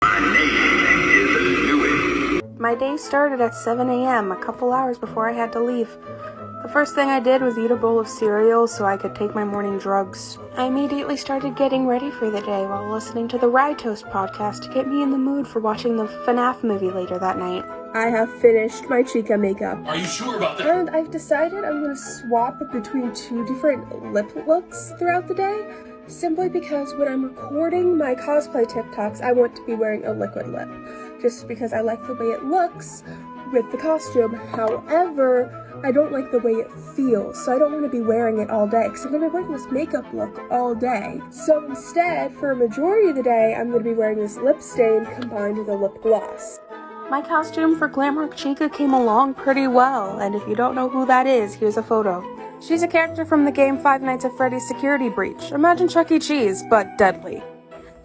My name is Louis. My day started at 7 a.m., a couple hours before I had to leave. The first thing I did was eat a bowl of cereal so I could take my morning drugs. I immediately started getting ready for the day while listening to the Rye Toast podcast to get me in the mood for watching the FNAF movie later that night. I have finished my Chica makeup. Are you sure about that? And I've decided I'm going to swap between two different lip looks throughout the day, simply because when I'm recording my cosplay TikToks, I want to be wearing a liquid lip, just because I like the way it looks with the costume. However, I don't like the way it feels, so I don't want to be wearing it all day, because I'm going to be wearing this makeup look all day. So instead, for a majority of the day, I'm going to be wearing this lip stain combined with a lip gloss. My costume for Glamrock Chica came along pretty well, and if you don't know who that is, here's a photo. She's a character from the game Five Nights at Freddy's Security Breach. Imagine Chuck E. Cheese, but deadly.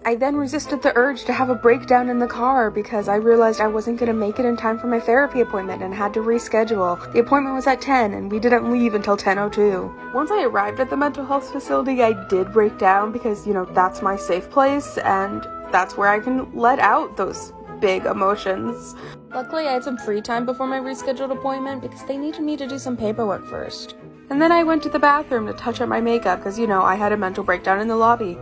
I then resisted the urge to have a breakdown in the car because I realized I wasn't going to make it in time for my therapy appointment and had to reschedule. The appointment was at 10 and we didn't leave until 10:02. Once I arrived at the mental health facility, I did break down because, that's my safe place and that's where I can let out those big emotions. Luckily, I had some free time before my rescheduled appointment because they needed me to do some paperwork first. And then I went to the bathroom to touch up my makeup because, I had a mental breakdown in the lobby.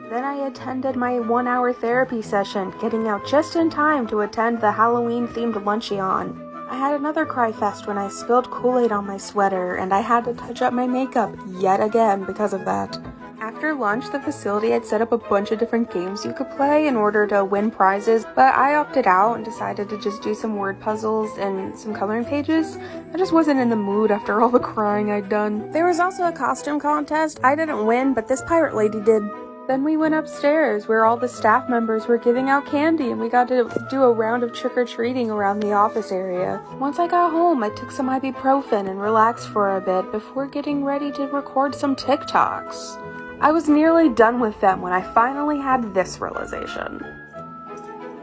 Then I attended my 1-hour therapy session, getting out just in time to attend the Halloween-themed luncheon. I had another cry fest when I spilled Kool-Aid on my sweater, and I had to touch up my makeup yet again because of that. After lunch, the facility had set up a bunch of different games you could play in order to win prizes, but I opted out and decided to just do some word puzzles and some coloring pages. I just wasn't in the mood after all the crying I'd done. There was also a costume contest. I didn't win, but this pirate lady did. Then we went upstairs where all the staff members were giving out candy and we got to do a round of trick-or-treating around the office area. Once I got home, I took some ibuprofen and relaxed for a bit before getting ready to record some TikToks. I was nearly done with them when I finally had this realization.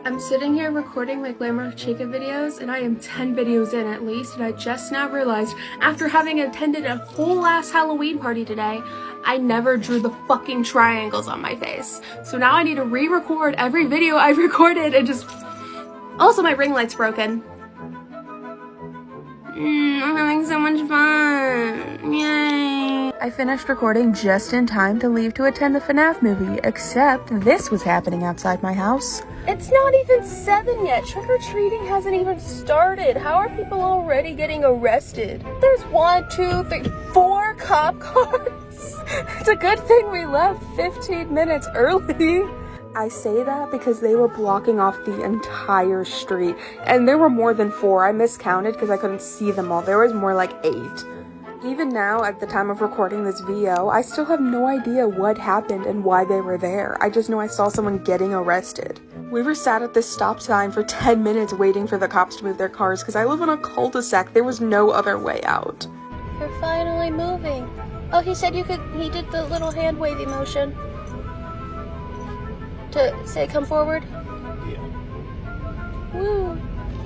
I'm sitting here recording my Glamrock Chica videos, and I am 10 videos in at least, and I just now realized, after having attended a whole ass Halloween party today, I never drew the fucking triangles on my face. So now I need to re-record every video I've recorded and just... Also, my ring light's broken. I'm having so much fun. Yay. I finished recording just in time to leave to attend the FNAF movie, except this was happening outside my house. It's not even 7 yet. Trick-or-treating hasn't even started. How are people already getting arrested? There's 1, 2, 3, 4 cop cars. It's a good thing we left 15 minutes early. I say that because they were blocking off the entire street, and there were more than 4. I miscounted because I couldn't see them all. There was more like 8. Even now, at the time of recording this VO, I still have no idea what happened and why they were there. I just know I saw someone getting arrested. We were sat at this stop sign for 10 minutes waiting for the cops to move their cars because I live in a cul-de-sac. There was no other way out. You're finally moving. Oh, he said you could, he did the little hand wavy motion. To say come forward? Yeah. Woo.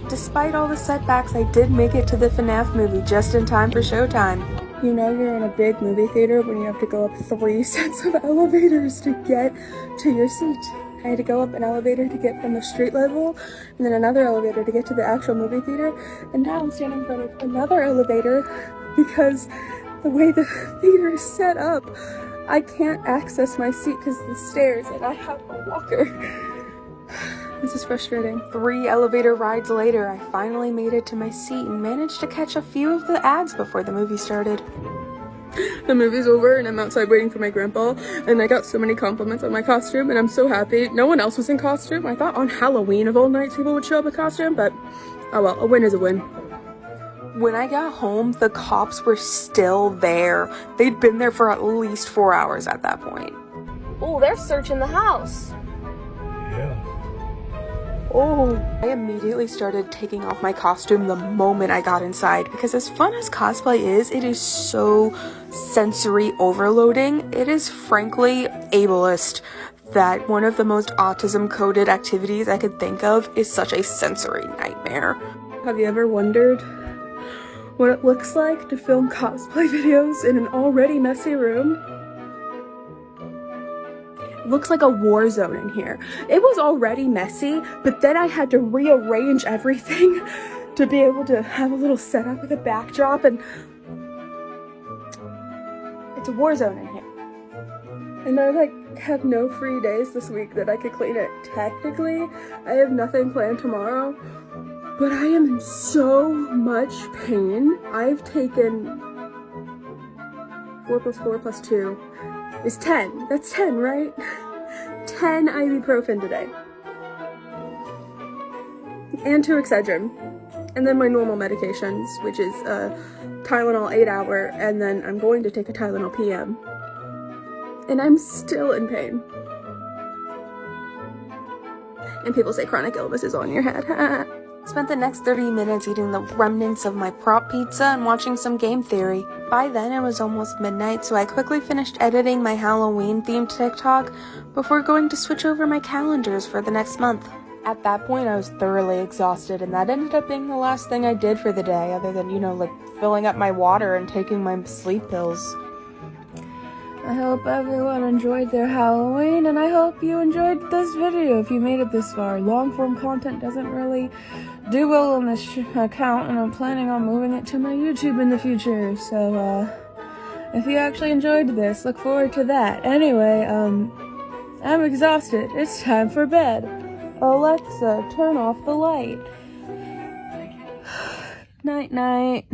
Despite all the setbacks, I did make it to the FNAF movie just in time for showtime. You're in a big movie theater when you have to go up 3 sets of elevators to get to your seat. I had to go up an elevator to get from the street level, and then another elevator to get to the actual movie theater, and now I'm standing in front of another elevator because the way the theater is set up, I can't access my seat because of the stairs, and I have a walker. This is frustrating. 3 elevator rides later, I finally made it to my seat and managed to catch a few of the ads before the movie started. The movie's over and I'm outside waiting for my grandpa, and I got so many compliments on my costume and I'm so happy. No one else was in costume. I thought on Halloween of all nights people would show up in costume, but oh well, a win is a win. When I got home, the cops were still there. They'd been there for at least 4 hours at that point. Oh, they're searching the house. Yeah. Oh, I immediately started taking off my costume the moment I got inside because as fun as cosplay is, it is so sensory overloading. It is frankly ableist that one of the most autism-coded activities I could think of is such a sensory nightmare. Have you ever wondered what it looks like to film cosplay videos in an already messy room? looks like a war zone in here. It was already messy, but then I had to rearrange everything to be able to have a little setup with a backdrop, and it's a war zone in here. And I have no free days this week that I could clean it. Technically, I have nothing planned tomorrow, but I am in so much pain. I've taken 4 plus 4 plus 2 is 10. That's 10, right? 10 ibuprofen today. And 2 Excedrin. And then my normal medications, which is Tylenol 8-hour, and then I'm going to take a Tylenol PM. And I'm still in pain. And people say chronic illness is on your head. Spent the next 30 minutes eating the remnants of my prop pizza and watching some game theory. By then it was almost midnight, so I quickly finished editing my Halloween-themed TikTok before going to switch over my calendars for the next month. At that point, I was thoroughly exhausted, and that ended up being the last thing I did for the day, other than, filling up my water and taking my sleep pills. I hope everyone enjoyed their Halloween, and I hope you enjoyed this video if you made it this far. Long-form content doesn't really do well on this account, and I'm planning on moving it to my YouTube in the future, so, if you actually enjoyed this, look forward to that. Anyway, I'm exhausted. It's time for bed. Alexa, turn off the light. Night-night.